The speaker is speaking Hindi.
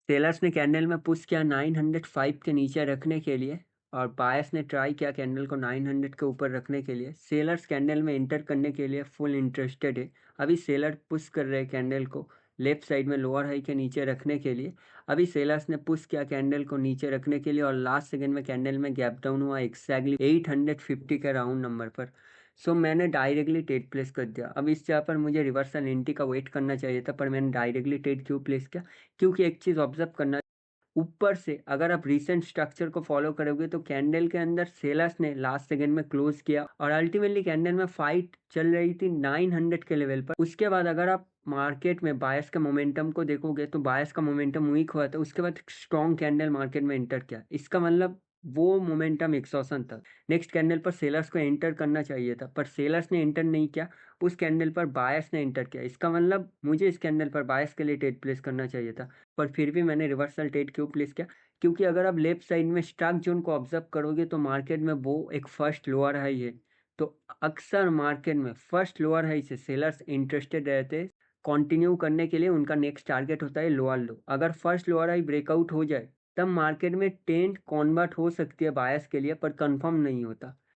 सेलर्स ने कैंडल में पुश किया 905 के नीचे रखने के लिए और बायर्स ने ट्राई किया कैंडल को 900 के ऊपर रखने के लिए। सेलर्स कैंडल में एंटर करने के लिए फुल इंटरेस्टेड है। अभी सेलर पुश कर रहे हैं कैंडल को लेफ्ट साइड में लोअर हाई के नीचे रखने के लिए। अभी सेलर्स ने पुश किया कैंडल को नीचे रखने के लिए और लास्ट सेकंड में कैंडल में गैप डाउन हुआ एग्जैक्टली 850 के राउंड नंबर पर। सो मैंने डायरेक्टली ट्रेड प्लेस कर दिया। अब इस जगह पर मुझे रिवर्सल एंट्री का वेट करना चाहिए था, पर मैंने डायरेक्टली ट्रेड क्यों प्लेस किया? क्योंकि एक चीज़ ऑब्जर्व करना, ऊपर से अगर आप रीसेंट स्ट्रक्चर को फॉलो करोगे तो कैंडल के अंदर सेलर्स ने लास्ट सेकंड में क्लोज किया और अल्टीमेटली कैंडल में फाइट चल रही थी 900 के लेवल पर। उसके बाद अगर आप मार्केट में बायर्स के मोमेंटम को देखोगे तो बायर्स का मोमेंटम वीक हुआ था, उसके बाद स्ट्रॉन्ग कैंडल मार्केट में एंटर किया। इसका मतलब वो मोमेंटम एक्सॉशन था। नेक्स्ट कैंडल पर सेलर्स को एंटर करना चाहिए था, पर सेलर्स ने एंटर नहीं किया। उस कैंडल पर बायर्स ने एंटर किया। इसका मतलब मुझे इस कैंडल पर बायर्स के लिए ट्रेड प्लेस करना चाहिए था, पर फिर भी मैंने रिवर्सल ट्रेड क्यों प्लेस किया? क्योंकि अगर आप लेफ्ट साइड में स्टॉक जोन को ऑब्जर्व करोगे तो मार्केट में वो एक फर्स्ट लोअर हाई है। तो अक्सर मार्केट में फर्स्ट लोअर हाई से सेलर्स इंटरेस्टेड रहते हैं कंटिन्यू करने के लिए। उनका नेक्स्ट टारगेट होता है लोअर लो। अगर फर्स्ट लोअर हाई ब्रेकआउट हो जाए तब मार्केट में ट्रेंड कन्वर्ट हो सकती है बायर्स के लिए, पर कंफर्म नहीं होता।